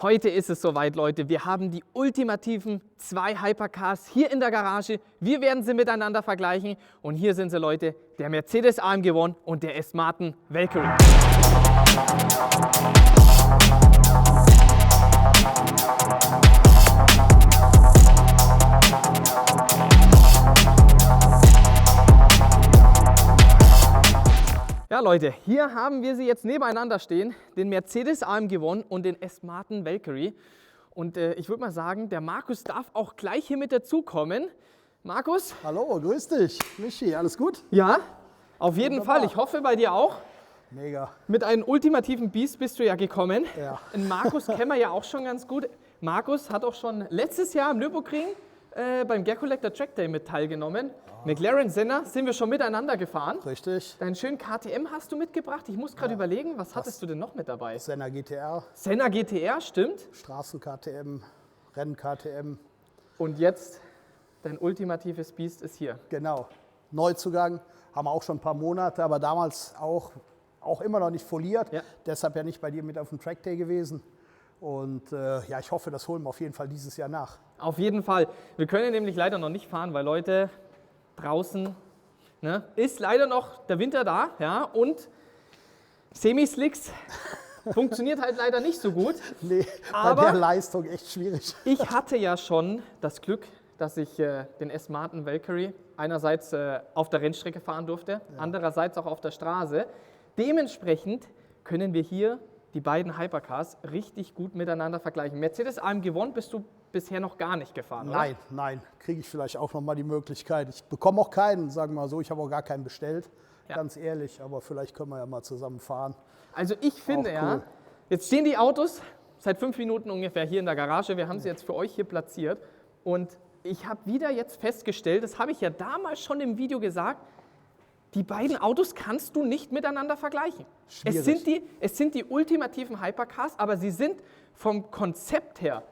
Heute ist es soweit, Leute. Wir haben die ultimativen 2 Hypercars hier in der Garage. Wir werden sie miteinander vergleichen. Und hier sind sie, Leute, der Mercedes AMG One und der Aston Martin Valkyrie. Ja, Leute, hier haben wir sie jetzt nebeneinander stehen, den Mercedes AMG One und den Aston Martin Valkyrie. Und ich würde mal sagen, der Markus darf auch gleich hier mit dazukommen. Markus? Hallo, grüß dich. Michi, alles gut? Ja, auf jeden Wunderbar. Fall. Ich hoffe bei dir auch. Mega. Mit einem ultimativen Biest bist du ja gekommen. Ja. Den Markus kennen wir ja auch schon ganz gut. Markus hat auch schon letztes Jahr im Nürburgring beim Gare Collector Track Day mit teilgenommen. McLaren Senna sind wir schon miteinander gefahren. Richtig. Deinen schönen KTM hast du mitgebracht. Ich muss gerade überlegen, was hattest du denn noch mit dabei? Senna GTR, Senna GTR, stimmt. Straßen-KTM, Rennen-KTM. Und jetzt dein ultimatives Biest ist hier. Genau. Neuzugang, haben wir auch schon ein paar Monate, aber damals auch immer noch nicht foliert. Ja. Deshalb ja nicht bei dir mit auf dem Track Day gewesen. Und ja, ich hoffe, das holen wir auf jeden Fall dieses Jahr nach. Auf jeden Fall. Wir können nämlich leider noch nicht fahren, weil Leute, draußen ist leider noch der Winter da, ja, und Semi-Slicks funktioniert halt leider nicht so gut. Nee, Aber bei der Leistung echt schwierig. Ich hatte ja schon das Glück, dass ich den Aston Martin Valkyrie einerseits auf der Rennstrecke fahren durfte, andererseits auch auf der Straße. Dementsprechend können wir hier die beiden Hypercars richtig gut miteinander vergleichen. Mercedes AMG One bist du bisher noch gar nicht gefahren, oder? Nein, kriege ich vielleicht auch noch mal die Möglichkeit. Ich bekomme auch keinen, sagen wir mal so, ich habe auch gar keinen bestellt, ganz ehrlich, aber vielleicht können wir ja mal zusammen fahren. Also ich finde Auch cool. jetzt stehen die Autos seit 5 Minuten ungefähr hier in der Garage. Wir haben sie jetzt für euch hier platziert und ich habe wieder jetzt festgestellt, das habe ich ja damals schon im Video gesagt, die beiden Autos kannst du nicht miteinander vergleichen. Schwierig. Es sind die ultimativen Hypercars, aber sie sind vom Konzept her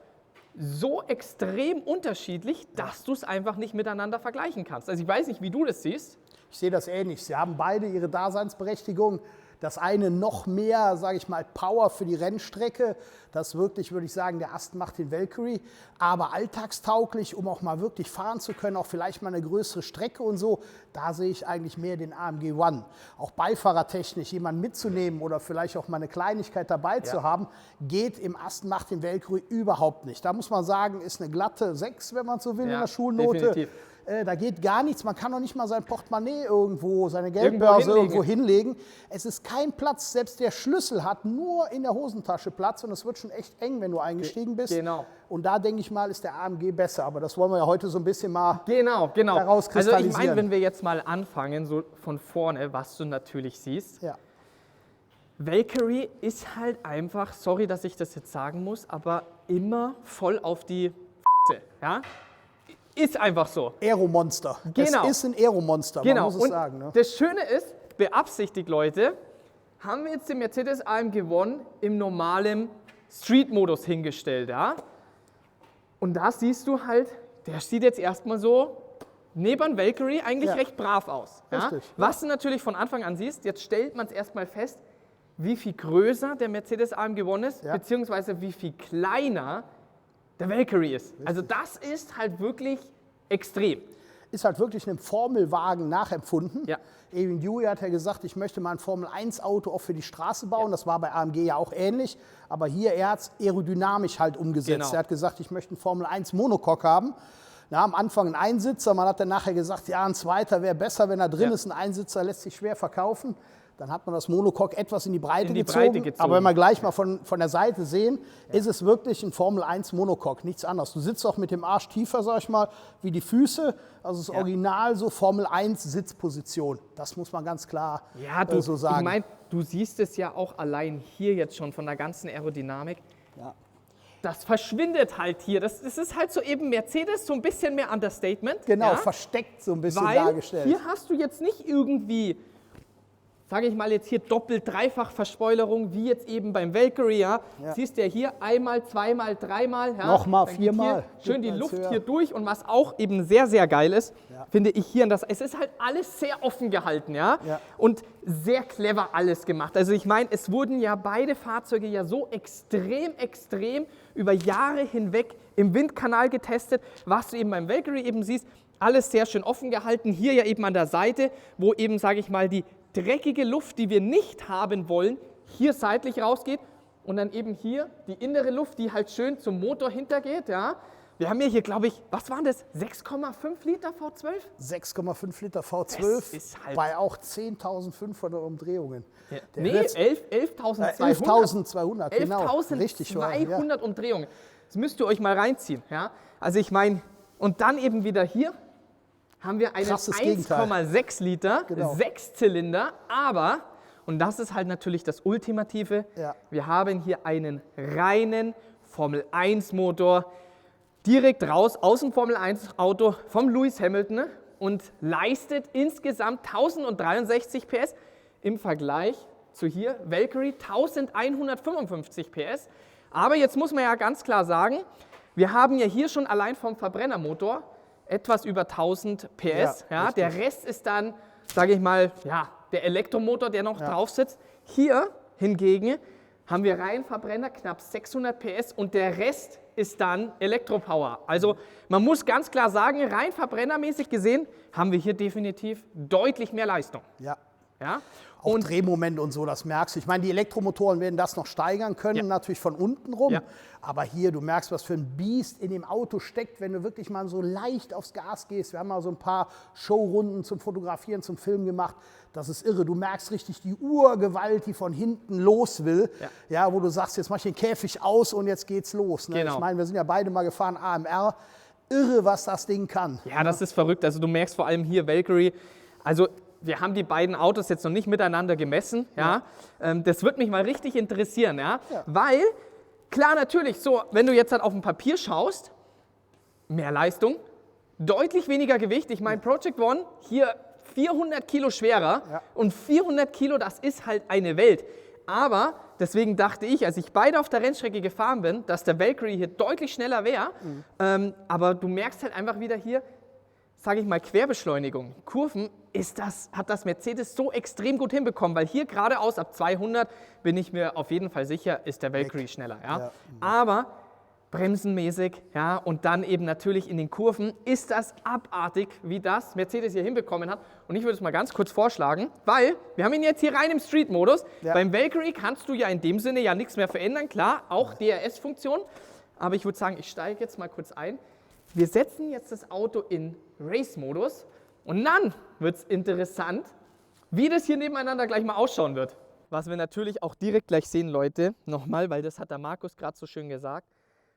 so extrem unterschiedlich, dass du es einfach nicht miteinander vergleichen kannst. Also ich weiß nicht, wie du das siehst. Ich sehe das ähnlich. Sie haben beide ihre Daseinsberechtigung. Das eine noch mehr, sage ich mal, Power für die Rennstrecke. Das wirklich, würde ich sagen, der Aston Martin Valkyrie. Aber alltagstauglich, um auch mal wirklich fahren zu können, auch vielleicht mal eine größere Strecke und so, da sehe ich eigentlich mehr den AMG One. Auch beifahrertechnisch jemanden mitzunehmen oder vielleicht auch mal eine Kleinigkeit dabei zu haben, geht im Aston Martin Valkyrie überhaupt nicht. Da muss man sagen, ist eine glatte 6, wenn man so will, in der Schulnote. Definitiv. Da geht gar nichts, man kann noch nicht mal sein Portemonnaie irgendwo, seine Geldbörse irgendwo hinlegen. Es ist kein Platz, selbst der Schlüssel hat nur in der Hosentasche Platz und es wird schon echt eng, wenn du eingestiegen bist. Genau. Und da denke ich mal, ist der AMG besser, aber das wollen wir ja heute so ein bisschen mal Genau. herauskristallisieren. Also ich meine, wenn wir jetzt mal anfangen, so von vorne, was du natürlich siehst, Ja. Valkyrie ist halt einfach, sorry, dass ich das jetzt sagen muss, aber immer voll auf die ja? Ist einfach so. Aeromonster. Genau. Es ist ein Aeromonster, man muss es sagen. Ne? Das Schöne ist, beabsichtigt, Leute, haben wir jetzt den Mercedes AMG One im normalen Street-Modus hingestellt. Ja? Und da siehst du halt, der sieht jetzt erstmal so neben Valkyrie eigentlich recht brav aus. Ja? Richtig. Was du natürlich von Anfang an siehst, jetzt stellt man es erstmal fest, wie viel größer der Mercedes AMG One ist, beziehungsweise wie viel kleiner der Valkyrie ist. Richtig. Also das ist halt wirklich extrem. Ist halt wirklich einem Formelwagen nachempfunden. Ja. Adrian Newey hat ja gesagt, ich möchte mal ein Formel-1-Auto auch für die Straße bauen. Ja. Das war bei AMG ja auch ähnlich. Aber hier, er hat es aerodynamisch halt umgesetzt. Genau. Er hat gesagt, ich möchte einen Formel-1-Monocoque haben. Na, am Anfang ein Einsitzer, man hat dann nachher gesagt, ja, ein zweiter wäre besser, wenn er drin ist. Ein Einsitzer lässt sich schwer verkaufen. Dann hat man das Monocoque etwas in die Breite gezogen. Aber wenn wir gleich mal von der Seite sehen, ist es wirklich ein Formel-1 Monocoque, nichts anderes. Du sitzt auch mit dem Arsch tiefer, sag ich mal, wie die Füße. Also das Original so Formel-1 Sitzposition. Das muss man ganz klar so sagen. Ich meine, du siehst es ja auch allein hier jetzt schon von der ganzen Aerodynamik. Ja. Das verschwindet halt hier. Das ist halt so eben Mercedes, so ein bisschen mehr Understatement. Genau, ja? versteckt so ein bisschen Weil dargestellt. Hier hast du jetzt nicht irgendwie sage ich mal jetzt hier doppelt, dreifach Verspoilerung, wie jetzt eben beim Valkyrie, ja. Siehst du ja hier einmal, zweimal, dreimal. Ja. Nochmal, Dann geht 4-mal. hier schön die Luft hier durch und was auch eben sehr, sehr geil ist, finde ich hier, es ist halt alles sehr offen gehalten, ja. Und sehr clever alles gemacht. Also ich meine, es wurden ja beide Fahrzeuge ja so extrem über Jahre hinweg im Windkanal getestet, was du eben beim Valkyrie eben siehst, alles sehr schön offen gehalten, hier ja eben an der Seite, wo eben, sage ich mal, die dreckige Luft, die wir nicht haben wollen, hier seitlich rausgeht und dann eben hier die innere Luft, die halt schön zum Motor hintergeht. Ja. Wir haben ja hier, glaube ich, was waren das? 6,5 Liter V12? 6,5 Liter V12 Das ist halt bei auch 10.500 Umdrehungen. Ja. Der Nee, wird- 11.200. 11.200, genau. 11.200 Richtig wahr, ja. Umdrehungen. Das müsst ihr euch mal reinziehen. Ja. Also ich meine, und dann eben wieder hier haben wir einen Krasses Gegenteil. 1,6 Liter, Genau. 6-Zylinder, aber, und das ist halt natürlich das Ultimative, wir haben hier einen reinen Formel-1-Motor, direkt raus aus dem Formel-1-Auto vom Lewis Hamilton und leistet insgesamt 1063 PS im Vergleich zu hier Valkyrie 1155 PS. Aber jetzt muss man ja ganz klar sagen, wir haben ja hier schon allein vom Verbrennermotor etwas über 1000 PS. Ja, der Rest ist dann, sage ich mal, ja, der Elektromotor, der noch drauf sitzt. Hier hingegen haben wir rein Verbrenner knapp 600 PS und der Rest ist dann Elektropower. Also man muss ganz klar sagen, rein verbrennermäßig gesehen haben wir hier definitiv deutlich mehr Leistung. Ja. Ja? Auch Drehmoment und so, das merkst du. Ich meine, die Elektromotoren werden das noch steigern können, natürlich von unten rum. Ja. Aber hier, du merkst, was für ein Biest in dem Auto steckt, wenn du wirklich mal so leicht aufs Gas gehst. Wir haben mal so ein paar Showrunden zum Fotografieren, zum Filmen gemacht. Das ist irre. Du merkst richtig die Urgewalt, die von hinten los will. Ja, wo du sagst, jetzt mach ich den Käfig aus und jetzt geht's los. Ne? Genau. Ich meine, wir sind ja beide mal gefahren, AMR. Irre, was das Ding kann. Ja, das ist verrückt. Also du merkst vor allem hier Valkyrie, also wir haben die beiden Autos jetzt noch nicht miteinander gemessen. Ja. Das würde mich mal richtig interessieren, ja. Weil, klar natürlich, so, wenn du jetzt halt auf dem Papier schaust, mehr Leistung, deutlich weniger Gewicht. Ich meine, Project One hier 400 Kilo schwerer und 400 Kilo, das ist halt eine Welt. Aber deswegen dachte ich, als ich beide auf der Rennstrecke gefahren bin, dass der Valkyrie hier deutlich schneller wäre. Aber du merkst halt einfach wieder hier, sage ich mal, Querbeschleunigung, Kurven, hat das Mercedes so extrem gut hinbekommen, weil hier geradeaus ab 200 bin ich mir auf jeden Fall sicher, ist der Valkyrie schneller. Ja? Aber bremsenmäßig, ja, und dann eben natürlich in den Kurven ist das abartig, wie das Mercedes hier hinbekommen hat. Und ich würde es mal ganz kurz vorschlagen, weil wir haben ihn jetzt hier rein im Street-Modus. Beim Valkyrie kannst du ja in dem Sinne ja nichts mehr verändern, klar, auch DRS-Funktion. Aber ich würde sagen, ich steige jetzt mal kurz ein. Wir setzen jetzt das Auto in Race-Modus und dann wird es interessant, wie das hier nebeneinander gleich mal ausschauen wird. Was wir natürlich auch direkt gleich sehen, Leute, nochmal, weil das hat der Markus gerade so schön gesagt.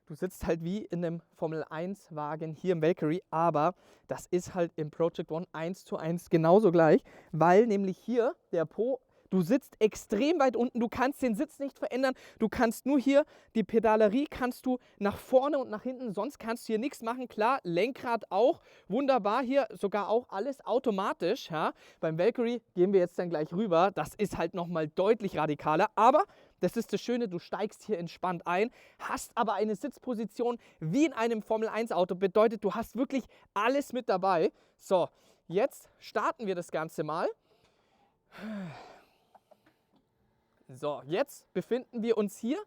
Du sitzt halt wie in einem Formel-1-Wagen hier im Valkyrie, aber das ist halt im Project One 1:1 genauso gleich, weil nämlich hier der Po, du sitzt extrem weit unten, du kannst den Sitz nicht verändern, du kannst nur hier, die Pedalerie kannst du nach vorne und nach hinten, sonst kannst du hier nichts machen. Klar, Lenkrad auch, wunderbar hier, sogar auch alles automatisch. Ja. Beim Valkyrie gehen wir jetzt dann gleich rüber, das ist halt nochmal deutlich radikaler, aber das ist das Schöne, du steigst hier entspannt ein, hast aber eine Sitzposition wie in einem Formel-1-Auto, bedeutet, du hast wirklich alles mit dabei. So, jetzt starten wir das Ganze mal. So, jetzt befinden wir uns hier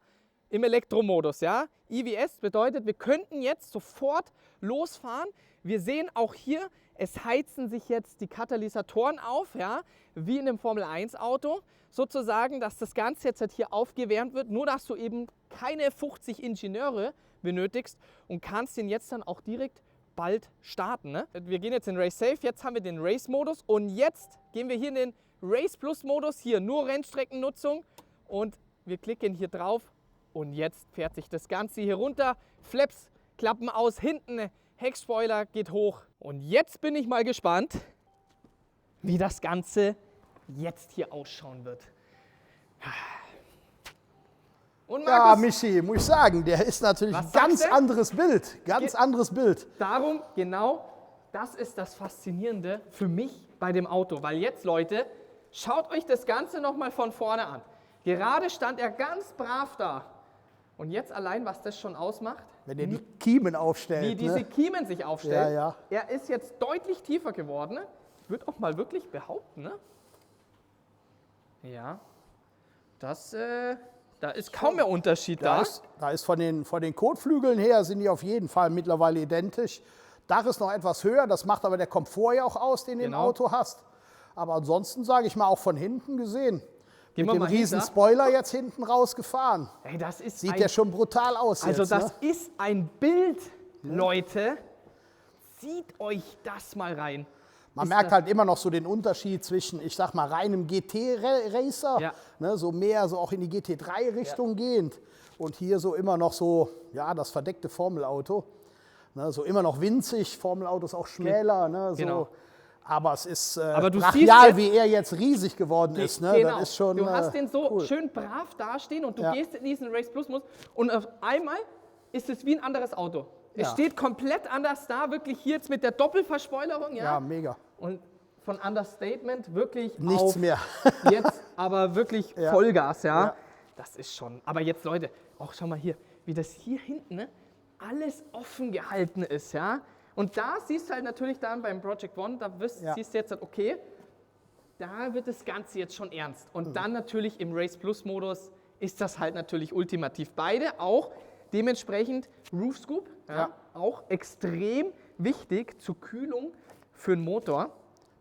im Elektromodus. Ja? IWS bedeutet, wir könnten jetzt sofort losfahren. Wir sehen auch hier, es heizen sich jetzt die Katalysatoren auf, ja? Wie in einem Formel-1-Auto. Sozusagen, dass das Ganze jetzt halt hier aufgewärmt wird, nur dass du eben keine 50 Ingenieure benötigst und kannst den jetzt dann auch direkt bald starten. Ne? Wir gehen jetzt in Race Safe, jetzt haben wir den Race-Modus und jetzt gehen wir hier in den Race Plus-Modus, hier nur Rennstreckennutzung und wir klicken hier drauf und jetzt fährt sich das Ganze hier runter. Flaps klappen aus, hinten Heckspoiler geht hoch und jetzt bin ich mal gespannt, wie das Ganze jetzt hier ausschauen wird. Und Ja, Markus, Michi, muss ich sagen, der ist natürlich ein Was ganz sagst du? anderes Bild. Ganz anderes Bild. darum genau, das ist das Faszinierende für mich bei dem Auto, weil jetzt, Leute, Schaut euch das Ganze nochmal von vorne an. Gerade stand er ganz brav da. Und jetzt allein, was das schon ausmacht, Wenn er die Kiemen aufstellt. wie diese Ne? Kiemen sich aufstellen. Ja. Er ist jetzt deutlich tiefer geworden. Ich würde auch mal wirklich behaupten, ne? Ja, da ist kaum mehr Unterschied da. Da ist von den Kotflügeln her, sind die auf jeden Fall mittlerweile identisch. Dach ist noch etwas höher, das macht aber der Komfort ja auch aus, den du im Auto hast. Aber ansonsten, sage ich mal, auch von hinten gesehen. Gehen Mit wir dem mal riesen hinter. Spoiler jetzt hinten rausgefahren. Ey, das ist Sieht ja schon brutal aus Also jetzt. das Ne? ist ein Bild, Leute. Zieht euch das mal rein. Man Ist merkt das- halt immer noch so den Unterschied zwischen, ich sag mal, reinem GT-Racer, Ja. ne, so mehr so auch in die GT3-Richtung gehend. Und hier so immer noch so, ja, das verdeckte Formelauto. Ne, so immer noch winzig, Formelauto ist auch schmäler. Ne, so. Genau. Aber es ist Aber du brachial, siehst wie er jetzt riesig geworden ist. Ne? Genau. Das ist schon, Du hast den so cool. schön brav dastehen und du Ja. gehst in diesen Race Plus Modus und auf einmal ist es wie ein anderes Auto. Es Ja. steht komplett anders da, wirklich hier jetzt mit der Doppelverspoilerung, Ja, mega. Und von Understatement wirklich Nichts auf mehr. jetzt aber wirklich Ja. Vollgas, ja. Ja. Das ist schon. Aber jetzt, Leute, auch schau mal hier, wie das hier hinten, ne, alles offen gehalten ist, ja. Und da siehst du halt natürlich dann beim Project One, siehst du jetzt, okay, da wird das Ganze jetzt schon ernst. Und dann natürlich im Race Plus Modus ist das halt natürlich ultimativ. Beide auch dementsprechend Roof Scoop, Ja. auch extrem wichtig zur Kühlung für den Motor.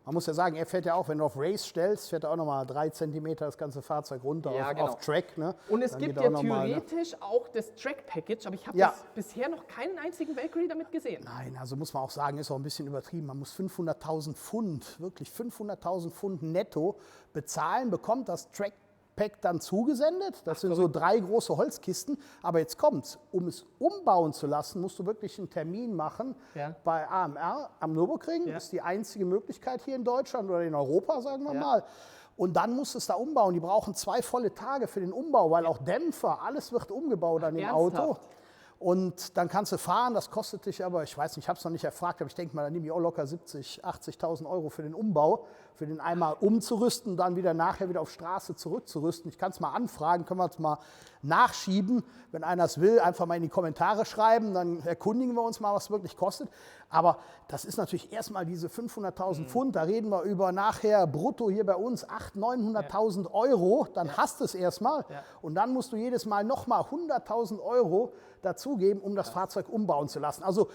Man muss ja sagen, er fährt ja auch, wenn du auf Race stellst, fährt er auch nochmal 3 cm das ganze Fahrzeug runter Ja, auf, genau. auf Track. Ne? Und es Dann gibt geht ja er auch noch mal, ne? theoretisch auch das Track Package, aber ich habe Ja. bisher noch keinen einzigen Valkyrie damit gesehen. Nein, also muss man auch sagen, ist auch ein bisschen übertrieben. Man muss 500.000 Pfund, wirklich 500.000 Pfund netto bezahlen, bekommt das Trackpack dann zugesendet. Das sind so 3 große Holzkisten. Aber jetzt kommt's, um es umbauen zu lassen, musst du wirklich einen Termin machen Ja. bei AMR am Nürburgring. Ja. Das ist die einzige Möglichkeit hier in Deutschland oder in Europa, sagen wir Ja. mal. Und dann musst du es da umbauen. Die brauchen 2 volle Tage für den Umbau, weil auch Dämpfer, alles wird umgebaut an dem Auto. ernsthaft? Und dann kannst du fahren, das kostet dich aber, ich weiß nicht, ich habe es noch nicht erfragt, aber ich denke mal, dann nehme ich auch locker 70.000, 80.000 Euro für den Umbau, für den einmal umzurüsten, dann wieder nachher wieder auf Straße zurückzurüsten. Ich kann es mal anfragen, können wir es mal nachschieben. Wenn einer es will, einfach mal in die Kommentare schreiben, dann erkundigen wir uns mal, was es wirklich kostet. Aber das ist natürlich erstmal diese 500.000 Pfund, da reden wir über nachher brutto hier bei uns 800.000, 900.000 Euro, dann hast du es erstmal. Ja. Und dann musst du jedes Mal nochmal 100.000 Euro dazugeben, um das Fahrzeug umbauen zu lassen. Also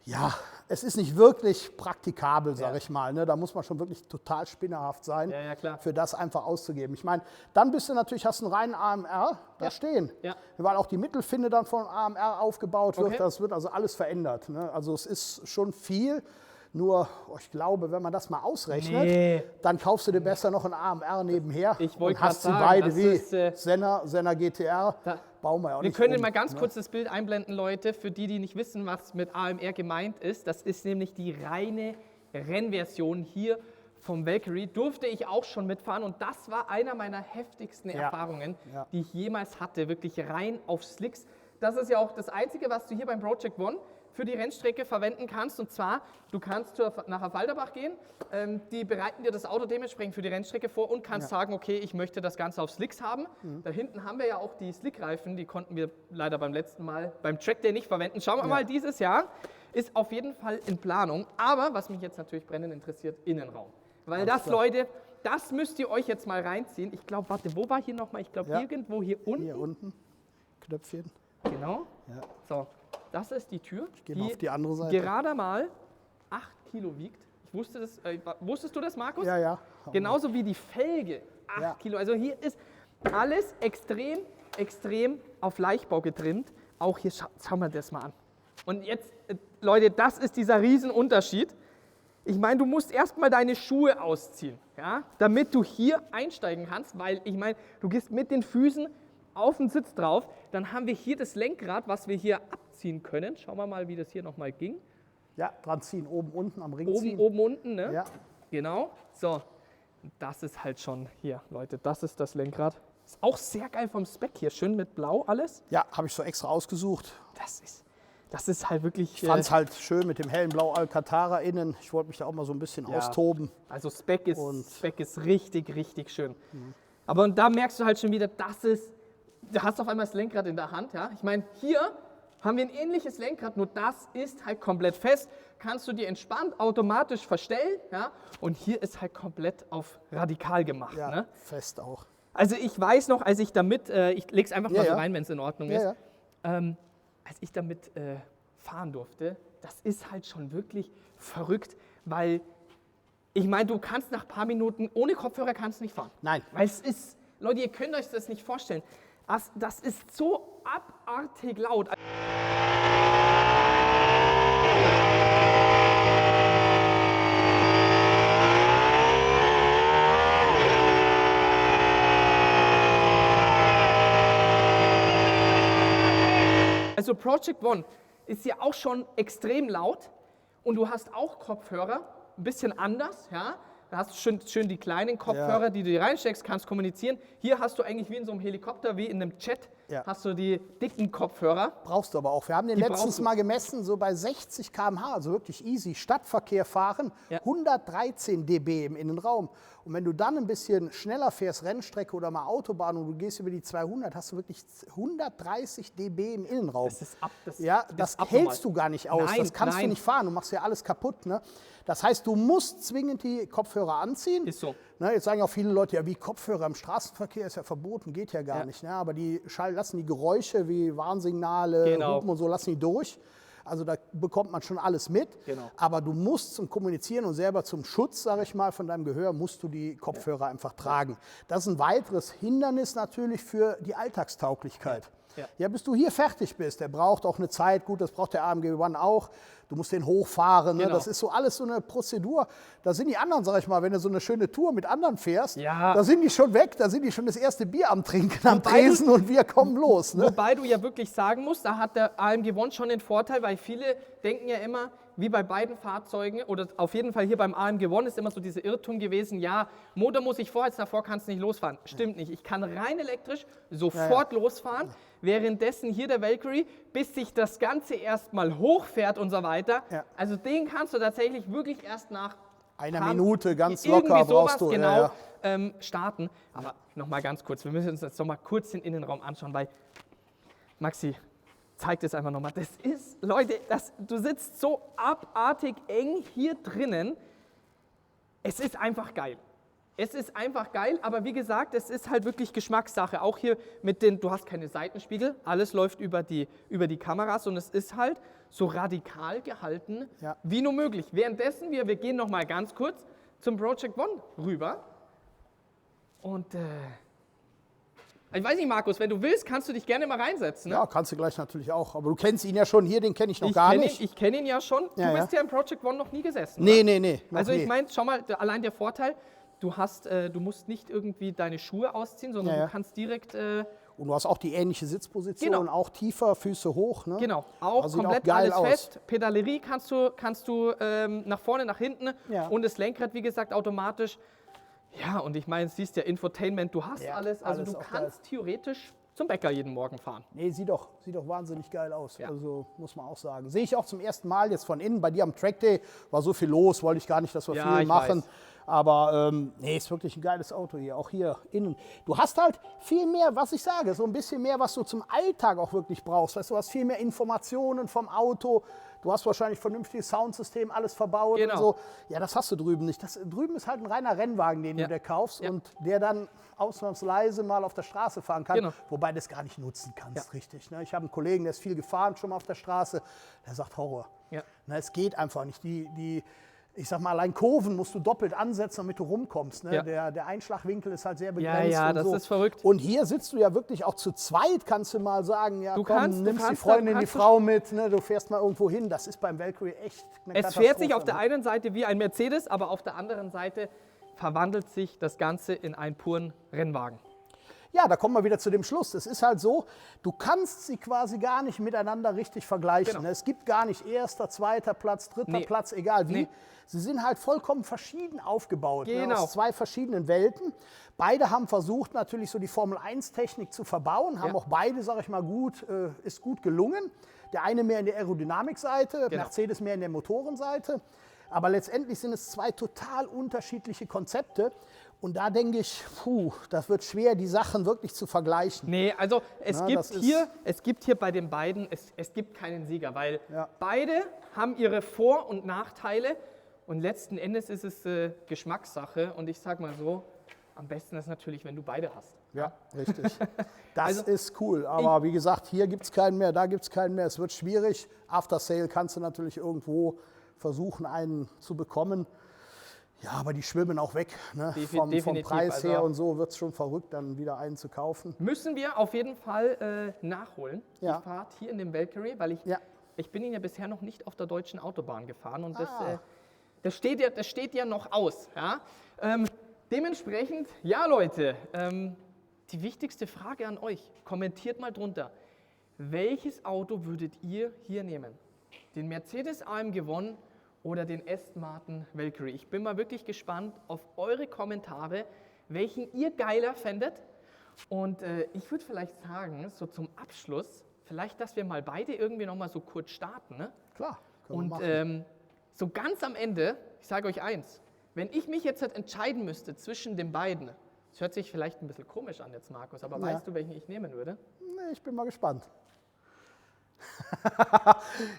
ja, es ist nicht wirklich praktikabel, sage ich mal. Ne? Da muss man schon wirklich total spinnerhaft sein, Ja, klar. für das einfach auszugeben. Ich meine, dann bist du natürlich, hast einen reinen AMR da stehen, Ja. weil auch die Mittelfinne dann von AMR aufgebaut wird. Okay. Das wird also alles verändert. Ne? Also es ist schon viel. Nur, ich glaube, wenn man das mal ausrechnet, Nee. dann kaufst du dir besser noch einen AMR nebenher Ich wollte und hast sie grad sagen, beide das wie ist, Senna GTR. Da- Bauen wir ja auch Wir nicht können um, mal ganz ne? kurz das Bild einblenden, Leute, für die, die nicht wissen, was mit AMR gemeint ist. Das ist nämlich die reine Rennversion hier vom Valkyrie. Durfte ich auch schon mitfahren und das war einer meiner heftigsten Ja. Erfahrungen, Ja. die ich jemals hatte. Wirklich rein auf Slicks. Das ist ja auch das Einzige, was du hier beim Project One für die Rennstrecke verwenden kannst. Und zwar, du kannst nach Walderbach gehen, die bereiten dir das Auto dementsprechend für die Rennstrecke vor und kannst sagen, okay, ich möchte das Ganze auf Slicks haben. Da hinten haben wir ja auch die Slickreifen, die konnten wir leider beim letzten Mal beim Track Day nicht verwenden. Schauen wir mal dieses Jahr. Ist auf jeden Fall in Planung. Aber was mich jetzt natürlich brennend interessiert, Innenraum. Weil das, Leute, das müsst ihr euch jetzt mal reinziehen. Ich glaube, warte, wo war hier nochmal? Ich glaube, Ja. irgendwo hier unten. Hier unten, Knöpfchen. Genau. Ja. So, das ist die Tür, Geh mal auf die andere Seite. gerade mal 8 Kilo wiegt. Ich wusste das, wusstest du das, Markus? Ja, ja. Genauso wie die Felge, 8 Ja. Kilo. Also hier ist alles extrem, extrem auf Leichtbau getrimmt. Auch hier, schauen wir das mal an. Und jetzt, Leute, das ist dieser Riesenunterschied. Ich meine, du musst erstmal deine Schuhe ausziehen, ja, damit du hier einsteigen kannst, weil ich meine, du gehst mit den Füßen auf den Sitz drauf, dann haben wir hier das Lenkrad, was wir hier abziehen können. Schauen wir mal, wie das hier nochmal ging. Ja, dran ziehen, oben, unten am Ring Oben, ziehen. oben, unten, ne? Ja. Genau. So, das ist halt schon hier, Leute, das ist das Lenkrad. Ist auch sehr geil vom Spec hier, schön mit Blau alles. Ja, habe ich so extra ausgesucht. das ist halt wirklich... Ich fand es halt schön mit dem hellen Blau Alcantara innen. Ich wollte mich da auch mal so ein bisschen austoben. Also Spec ist richtig, richtig schön. Aber und da merkst du halt schon wieder, du hast auf einmal das Lenkrad in der Hand. Ja? Ich meine, hier haben wir ein ähnliches Lenkrad, nur das ist halt komplett fest. Kannst du dir entspannt automatisch verstellen. Ja? Und hier ist halt komplett auf radikal gemacht. Ja, ne? fest auch. Also ich weiß noch, als ich damit, ich lege es einfach mal so rein, wenn es in Ordnung ist. Als ich damit fahren durfte, das ist halt schon wirklich verrückt, weil ich meine, du kannst nach ein paar Minuten ohne Kopfhörer kannst nicht fahren. Nein. Weil es ist, Leute, ihr könnt euch das nicht vorstellen. Das ist so abartig laut. Also Project One ist ja auch schon extrem laut und du hast auch Kopfhörer, ein bisschen anders, ja. Da hast du schön die kleinen Kopfhörer, die du hier reinsteckst, kannst kommunizieren. Hier hast du eigentlich wie in so einem Helikopter, wie in einem Jet, hast du die dicken Kopfhörer. Brauchst du aber auch. Wir haben den letztens mal gemessen, so bei 60 km/h, also wirklich easy, Stadtverkehr fahren, 113 dB im Innenraum. Und wenn du dann ein bisschen schneller fährst, Rennstrecke oder mal Autobahn und du gehst über die 200, hast du wirklich 130 dB im Innenraum. Das ist das hältst du gar nicht aus, das kannst du nicht fahren, du machst ja alles kaputt. Ne? Das heißt, du musst zwingend die Kopfhörer anziehen. Ist so. Ne, jetzt sagen auch viele Leute, ja, wie Kopfhörer im Straßenverkehr ist ja verboten, geht ja gar nicht. Ne? Aber die lassen die Geräusche wie Warnsignale, Hupen und so, lassen die durch. Also da bekommt man schon alles mit. Genau. Aber du musst zum Kommunizieren und selber zum Schutz, sage ich mal, von deinem Gehör, musst du die Kopfhörer einfach tragen. Das ist ein weiteres Hindernis natürlich für die Alltagstauglichkeit. Ja, bis du hier fertig bist, der braucht auch eine Zeit, gut, das braucht der AMG One auch, du musst den hochfahren, ne? Das ist so alles so eine Prozedur, da sind die anderen, sag ich mal, wenn du so eine schöne Tour mit anderen fährst, da sind die schon weg, da sind die schon das erste Bier am Trinken, am Tresen und wir kommen los. Ne? Wobei du ja wirklich sagen musst, da hat der AMG One schon den Vorteil, weil viele denken ja immer, wie bei beiden Fahrzeugen, oder auf jeden Fall hier beim AMG One ist immer so dieser Irrtum gewesen, ja, Motor muss ich vorheizen, davor kannst du nicht losfahren. Stimmt nicht, ich kann rein elektrisch sofort losfahren, währenddessen hier der Valkyrie, bis sich das Ganze erstmal hochfährt und so weiter, also den kannst du tatsächlich wirklich erst nach einer Minute ganz locker brauchst du. Genau, starten. Aber nochmal ganz kurz, wir müssen uns jetzt nochmal kurz den Innenraum anschauen, weil Maxi, zeigt es einfach nochmal. Das ist, Leute, du sitzt so abartig eng hier drinnen. Es ist einfach geil. Es ist einfach geil, aber wie gesagt, es ist halt wirklich Geschmackssache. Auch hier mit du hast keine Seitenspiegel, alles läuft über die Kameras und es ist halt so radikal gehalten, wie nur möglich. Währenddessen, wir gehen nochmal ganz kurz zum Project One rüber und ich weiß nicht, Markus, wenn du willst, kannst du dich gerne mal reinsetzen. Ne? Ja, kannst du gleich natürlich auch. Aber du kennst ihn ja schon hier, den kenne ich noch gar nicht. Ich kenne ihn ja schon. Du bist ja im Project One noch nie gesessen. Nee. Also ich meine, schau mal, allein der Vorteil, du musst nicht irgendwie deine Schuhe ausziehen, sondern du kannst direkt... und du hast auch die ähnliche Sitzposition, auch tiefer, Füße hoch. Ne? Genau, auch also komplett auch alles fest. Pedalerie kannst du nach vorne, nach hinten und das Lenkrad, wie gesagt, automatisch. Ja, und ich meine, siehst ja, Infotainment, du hast alles. Also du kannst theoretisch zum Bäcker jeden Morgen fahren. Nee, sieht doch wahnsinnig geil aus. Ja. Also muss man auch sagen. Sehe ich auch zum ersten Mal jetzt von innen. Bei dir am Trackday war so viel los, wollte ich gar nicht, dass wir viel machen. Weiß. Aber nee, ist wirklich ein geiles Auto hier, auch hier innen. Du hast halt viel mehr, was ich sage, so ein bisschen mehr, was du zum Alltag auch wirklich brauchst. Weißt du, hast viel mehr Informationen vom Auto. Du hast wahrscheinlich vernünftiges Soundsystem, alles verbaut und so. Ja, das hast du drüben nicht. Drüben ist halt ein reiner Rennwagen, den du dir kaufst und der dann ausnahmsweise mal auf der Straße fahren kann, wobei du das gar nicht nutzen kannst, richtig. Ne? Ich habe einen Kollegen, der ist viel gefahren schon mal auf der Straße, der sagt Horror. Ja. Na, es geht einfach nicht. Ich sag mal, allein Kurven musst du doppelt ansetzen, damit du rumkommst. Ne? Ja. Der Einschlagwinkel ist halt sehr begrenzt. Ja, das ist verrückt. Und hier sitzt du ja wirklich auch zu zweit, kannst du mal sagen, ja nimmst die Freundin, die Frau mit, ne? Du fährst mal irgendwo hin. Das ist beim Valkyrie echt eine Katastrophe. Es fährt sich auf der einen Seite wie ein Mercedes, aber auf der anderen Seite verwandelt sich das Ganze in einen puren Rennwagen. Ja, da kommen wir wieder zu dem Schluss. Es ist halt so, du kannst sie quasi gar nicht miteinander richtig vergleichen. Genau. Es gibt gar nicht erster, zweiter Platz, dritter Platz, egal wie. Nee. Sie sind halt vollkommen verschieden aufgebaut, ne, Genau. aus zwei verschiedenen Welten. Beide haben versucht, natürlich so die Formel-1-Technik zu verbauen, haben auch beide, sage ich mal, ist gut gelungen. Der eine mehr in der Aerodynamikseite, Mercedes mehr in der Motorenseite. Aber letztendlich sind es zwei total unterschiedliche Konzepte. Und da denke ich, das wird schwer, die Sachen wirklich zu vergleichen. Nee, also es gibt hier bei den beiden, es gibt keinen Sieger, weil beide haben ihre Vor- und Nachteile und letzten Endes ist es Geschmackssache und ich sage mal so, am besten ist natürlich, wenn du beide hast. Ja, richtig. Das ist cool, aber wie gesagt, hier gibt es keinen mehr, da gibt es keinen mehr, es wird schwierig. After Sale kannst du natürlich irgendwo versuchen, einen zu bekommen. Ja, aber die schwimmen auch weg. Ne? Vom Preis her und so wird es schon verrückt, dann wieder einen zu kaufen. Müssen wir auf jeden Fall nachholen, die Fahrt hier in dem Valkyrie, weil ich bin ihn ja bisher noch nicht auf der deutschen Autobahn gefahren und das steht ja noch aus. Ja? Dementsprechend, ja Leute, die wichtigste Frage an euch, kommentiert mal drunter, welches Auto würdet ihr hier nehmen? Den Mercedes AMG One oder den Aston Martin Valkyrie? Ich bin mal wirklich gespannt auf eure Kommentare, welchen ihr geiler fändet. Und ich würde vielleicht sagen, so zum Abschluss, vielleicht, dass wir mal beide irgendwie noch mal so kurz starten. Ne? Klar, können wir machen. So ganz am Ende, ich sage euch eins, wenn ich mich jetzt entscheiden müsste zwischen den beiden, das hört sich vielleicht ein bisschen komisch an jetzt, Markus, aber weißt du, welchen ich nehmen würde? Nee, ich bin mal gespannt.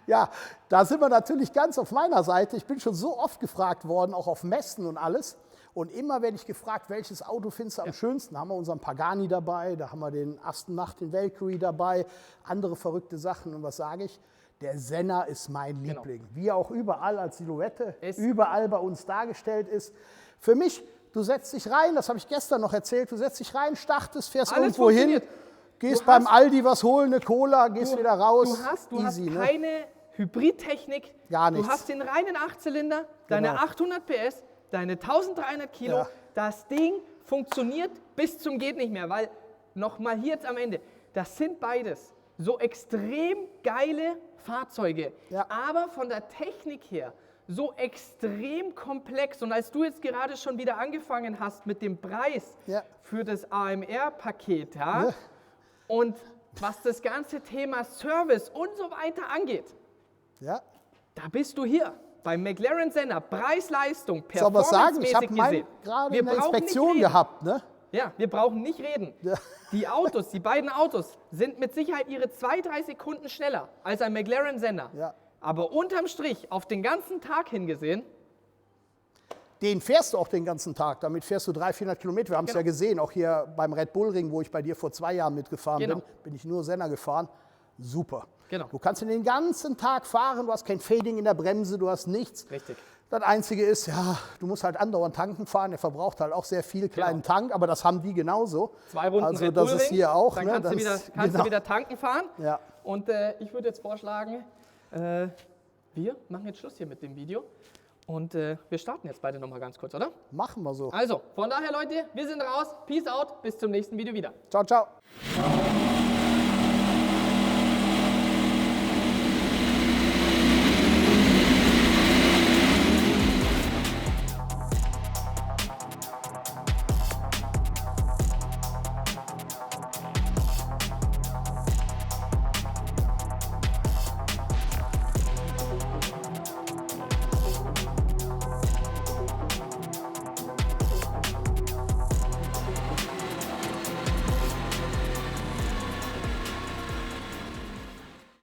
Ja, da sind wir natürlich ganz auf meiner Seite. Ich bin schon so oft gefragt worden, auch auf Messen und alles. Und immer werde ich gefragt, welches Auto findest du am schönsten? Da haben wir unseren Pagani dabei, da haben wir den Aston Martin Valkyrie dabei, andere verrückte Sachen. Und was sage ich? Der Senna ist mein Liebling. Wie er auch überall als Silhouette, überall bei uns dargestellt ist. Für mich, du setzt dich rein, das habe ich gestern noch erzählt, du setzt dich rein, startest, fährst irgendwo hin. Gehst beim Aldi was holen, eine Cola, gehst wieder raus. Du hast keine Hybridtechnik. Gar nichts. Du hast den reinen 8-Zylinder, deine 800 PS, deine 1300 Kilo. Ja. Das Ding funktioniert bis zum geht nicht mehr, weil nochmal hier jetzt am Ende, das sind beides so extrem geile Fahrzeuge, aber von der Technik her so extrem komplex. Und als du jetzt gerade schon wieder angefangen hast mit dem Preis für das AMR-Paket, und was das ganze Thema Service und so weiter angeht, da bist du hier beim McLaren Senna, Preis-Leistung, performancemäßig gesehen. Ich habe gerade eine Inspektion gehabt, ne? Ja, wir brauchen nicht reden. Ja. Die beiden Autos sind mit Sicherheit ihre 2-3 Sekunden schneller als ein McLaren Senna. Ja. Aber unterm Strich, auf den ganzen Tag hingesehen, den fährst du auch den ganzen Tag. Damit fährst du 300-400 Kilometer. Wir haben es ja gesehen, auch hier beim Red Bull Ring, wo ich bei dir vor 2 Jahren mitgefahren bin, bin ich nur Senna gefahren. Super. Du kannst den ganzen Tag fahren, du hast kein Fading in der Bremse, du hast nichts. Richtig. Das Einzige ist, du musst halt andauernd tanken fahren. Der verbraucht halt auch sehr viel kleinen Tank, aber das haben die genauso. 2 Runden also Red Bull das ist hier auch. Dann kannst du wieder tanken fahren. Ja. Und ich würde jetzt vorschlagen, wir machen jetzt Schluss hier mit dem Video. Und wir starten jetzt beide nochmal ganz kurz, oder? Machen wir so. Also, von daher, Leute, wir sind raus. Peace out. Bis zum nächsten Video wieder. Ciao, ciao.